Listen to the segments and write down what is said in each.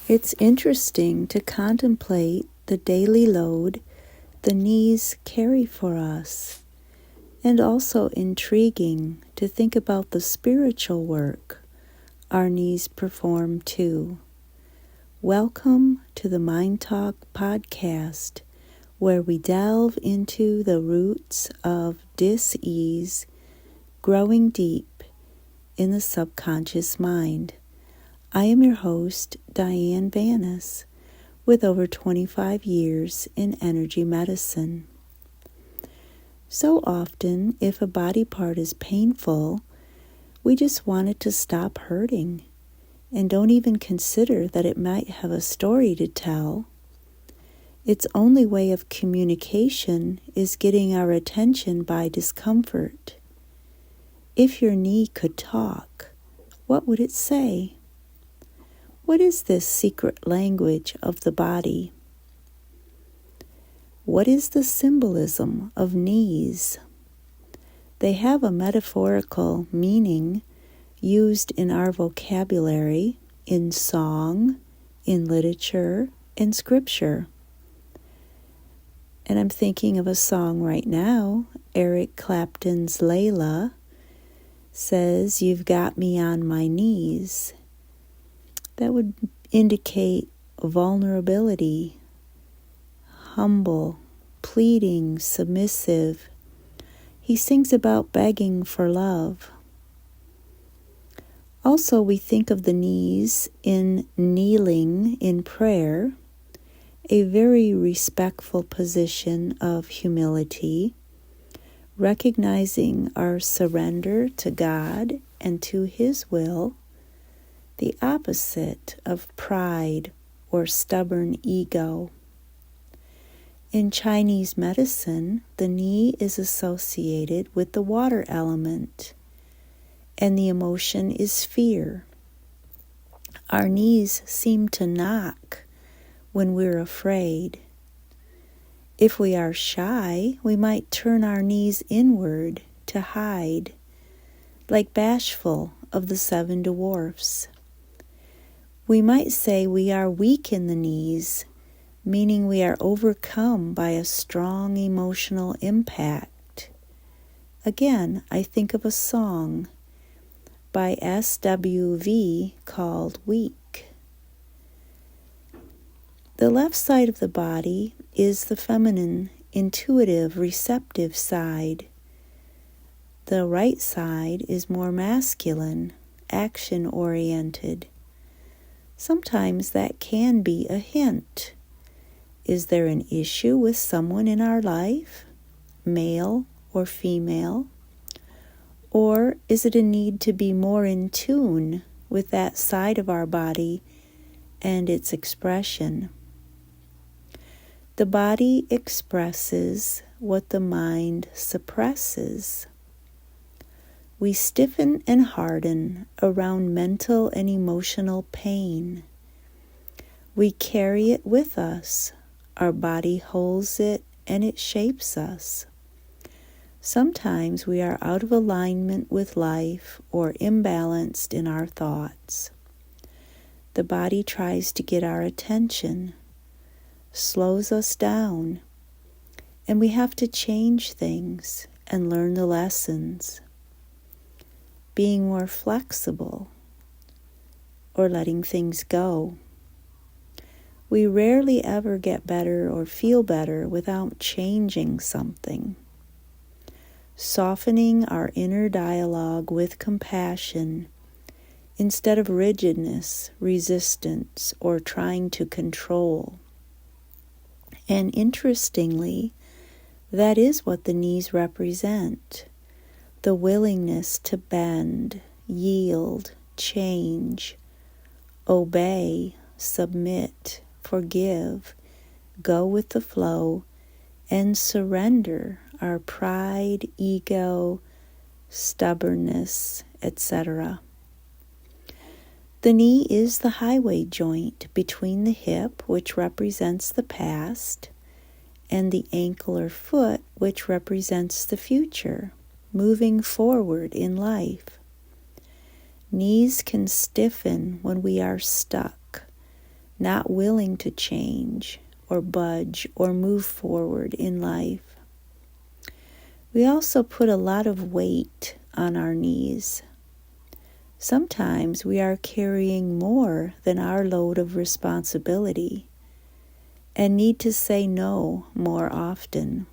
It's interesting to contemplate the daily load the knees carry for us, and also intriguing to think about the spiritual work our knees perform too. Welcome to the MindTalk Podcast, where we delve into the roots of dis-ease growing deep in the subconscious mind. I am your host, Diane Vanas, with over 25 years in energy medicine. So often, if a body part is painful, we just want it to stop hurting and don't even consider that it might have a story to tell. Its only way of communication is getting our attention by discomfort. If your knee could talk, what would it say? What is this secret language of the body? What is the symbolism of knees? They have a metaphorical meaning used in our vocabulary, in song, in literature, in scripture. And I'm thinking of a song right now. Eric Clapton's Layla says, "You've got me on my knees." That would indicate vulnerability, humble, pleading, submissive. He sings about begging for love. Also, we think of the knees in kneeling in prayer, a very respectful position of humility, recognizing our surrender to God and to His will, the opposite of pride or stubborn ego. In Chinese medicine, the knee is associated with the water element, and the emotion is fear. Our knees seem to knock when we're afraid. If we are shy, we might turn our knees inward to hide, like Bashful of the Seven Dwarfs. We might say we are weak in the knees, meaning we are overcome by a strong emotional impact. Again, I think of a song by SWV called Weak. The left side of the body is the feminine, intuitive, receptive side. The right side is more masculine, action-oriented. Sometimes that can be a hint. Is there an issue with someone in our life, male or female? Or is it a need to be more in tune with that side of our body and its expression? The body expresses what the mind suppresses. We stiffen and harden around mental and emotional pain. We carry it with us. Our body holds it and it shapes us. Sometimes we are out of alignment with life or imbalanced in our thoughts. The body tries to get our attention, slows us down, and we have to change things and learn the lessons. Being more flexible, or letting things go. We rarely ever get better or feel better without changing something. Softening our inner dialogue with compassion instead of rigidness, resistance, or trying to control. And interestingly, that is what the knees represent. The willingness to bend, yield, change, obey, submit, forgive, go with the flow, and surrender our pride, ego, stubbornness, etc. The knee is the highway joint between the hip, which represents the past, and the ankle or foot, which represents the future, moving forward in life. Knees can stiffen when we are stuck, not willing to change or budge or move forward in life. We also put a lot of weight on our knees. Sometimes we are carrying more than our load of responsibility and need to say no more often.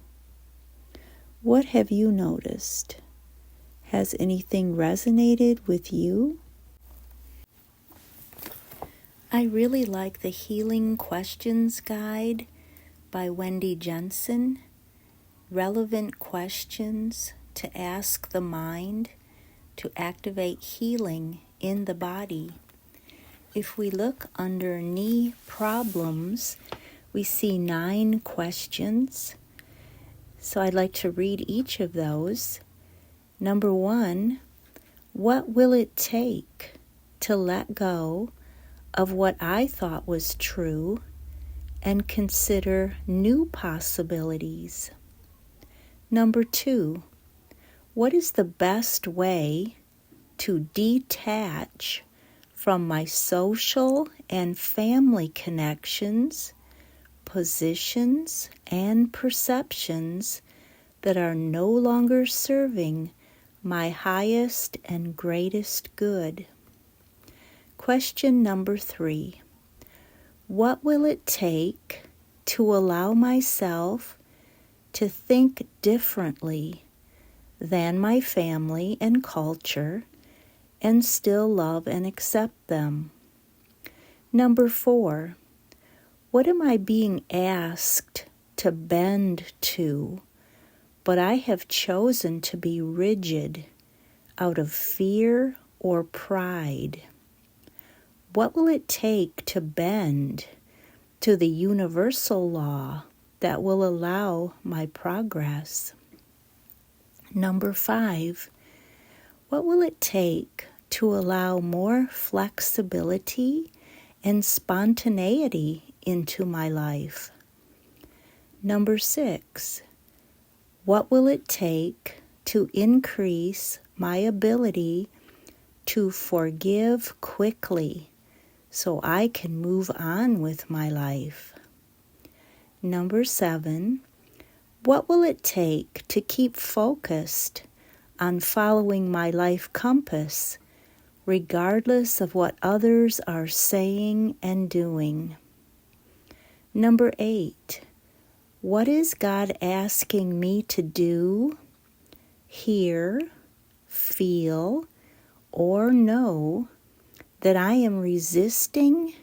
What have you noticed? Has anything resonated with you? I really like the Healing Questions Guide by Wendi Jensen. Relevant questions to ask the mind to activate healing in the body. If we look under knee problems, we see 9 questions. So I'd like to read each of those. Number 1, what will it take to let go of what I thought was true and consider new possibilities? Number 2, what is the best way to detach from my social and family connections, positions, and perceptions that are no longer serving my highest and greatest good? Question number 3, what will it take to allow myself to think differently than my family and culture and still love and accept them? Number 4, what am I being asked to bend to, but I have chosen to be rigid out of fear or pride? What will it take to bend to the universal law that will allow my progress? Number 5, what will it take to allow more flexibility and spontaneity into my life? Number 6, what will it take to increase my ability to forgive quickly so I can move on with my life? Number 7, what will it take to keep focused on following my life compass, regardless of what others are saying and doing? Number 8, what is God asking me to do, hear, feel, or know that I am resisting,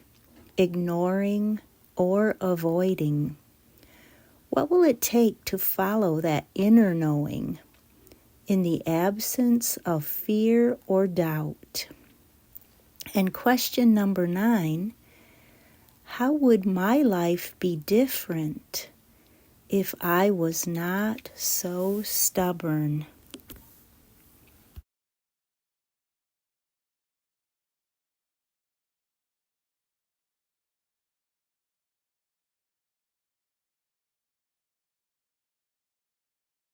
ignoring, or avoiding? What will it take to follow that inner knowing in the absence of fear or doubt? And question number 9, how would my life be different if I was not so stubborn?